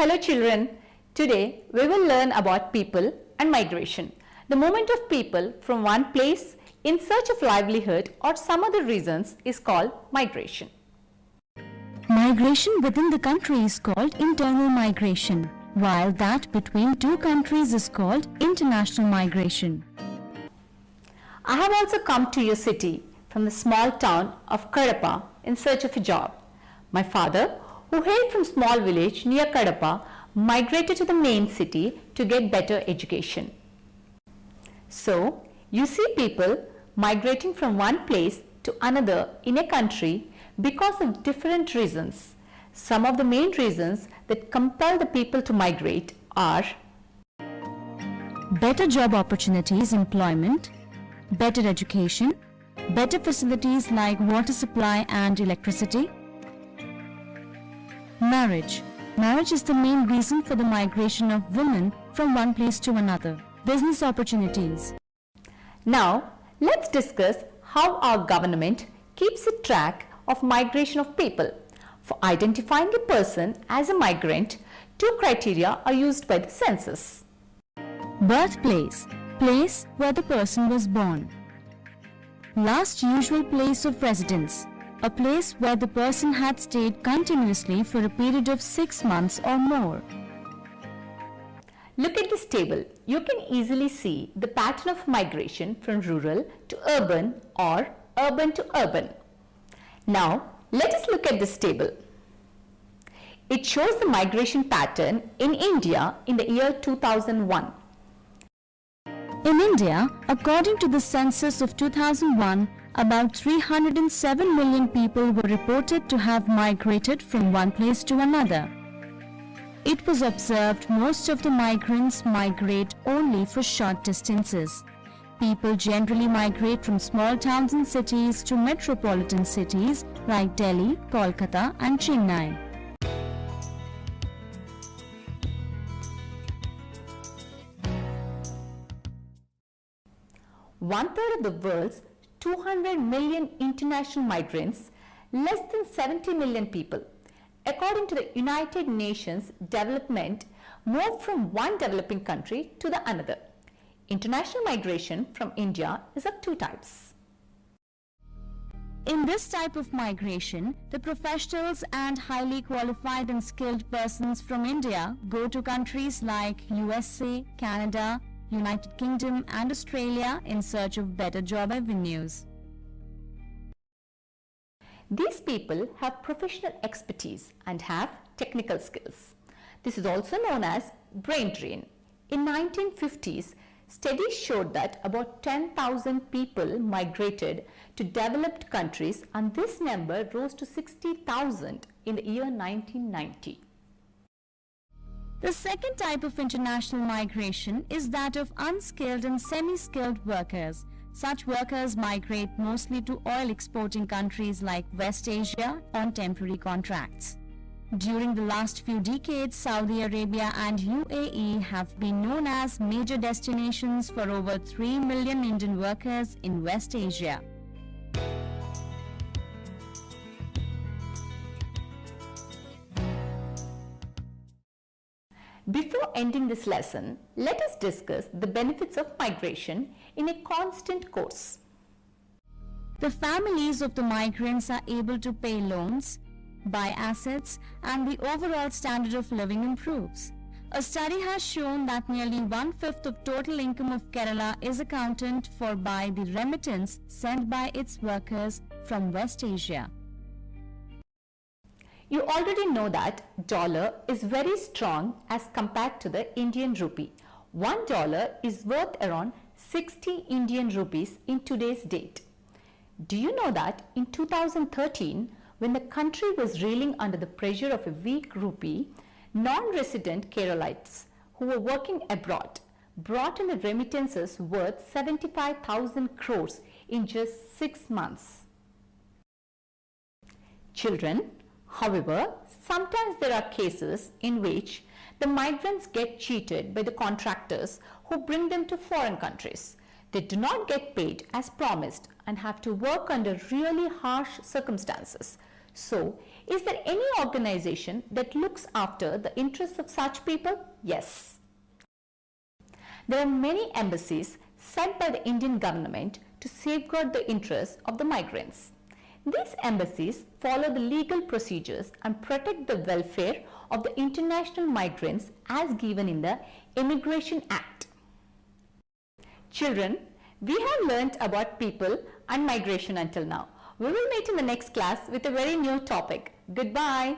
Hello children, today we will learn about people and migration. The movement of people from one place in search of livelihood or some other reasons is called migration. Migration within the country is called internal migration, while that between two countries is called international migration. I have also come to your city from the small town of Kadapa in search of a job. My father, who hailed from small village near Kadapa, migrated to the main city to get better education. So, you see people migrating from one place to another in a country because of different reasons. Some of the main reasons that compel the people to migrate are better job opportunities, employment, better education, better facilities like water supply and electricity. Marriage. Marriage is the main reason for the migration of women from one place to another. Business opportunities. Now, let's discuss how our government keeps a track of migration of people. For identifying a person as a migrant, two criteria are used by the census. Birthplace. Place where the person was born. Last usual place of residence. A place where the person had stayed continuously for a period of 6 months or more. Look at this table. You can easily see the pattern of migration from rural to urban or urban to urban. Now, let us look at this table. It shows the migration pattern in India in the year 2001. In India, according to the census of 2001, about 307 million people were reported to have migrated from one place to another. It was observed most of the migrants migrate only for short distances. People generally migrate from small towns and cities to metropolitan cities like Delhi, Kolkata and Chennai. One-third of the world's 200 million international migrants, less than 70 million people, according to the United Nations Development, move from one developing country to the another. International migration from India is of two types. In this type of migration, the professionals and highly qualified and skilled persons from India go to countries like USA, Canada, United Kingdom and Australia in search of better job avenues. These people have professional expertise and have technical skills. This is also known as brain drain. In 1950s, studies showed that about 10,000 people migrated to developed countries and this number rose to 60,000 in the year 1990. The second type of international migration is that of unskilled and semi-skilled workers. Such workers migrate mostly to oil exporting countries like West Asia on temporary contracts. During the last few decades, Saudi Arabia and UAE have been known as major destinations for over 3 million Indian workers in West Asia. Before ending this lesson, let us discuss the benefits of migration in a constant course. The families of the migrants are able to pay loans, buy assets, and the overall standard of living improves. A study has shown that nearly 1/5 of total income of Kerala is accounted for by the remittance sent by its workers from West Asia. You already know that dollar is very strong as compared to the Indian rupee. $1 is worth around 60 Indian rupees in today's date. Do you know that in 2013, when the country was reeling under the pressure of a weak rupee, non-resident Keralites who were working abroad brought in the remittances worth 75,000 crores in just 6 months. Children, however, sometimes there are cases in which the migrants get cheated by the contractors who bring them to foreign countries. They do not get paid as promised and have to work under really harsh circumstances. So, is there any organization that looks after the interests of such people? Yes. There are many embassies set by the Indian government to safeguard the interests of the migrants. These embassies follow the legal procedures and protect the welfare of the international migrants as given in the Immigration Act. Children, we have learnt about people and migration until now. We will meet in the next class with a very new topic. Goodbye.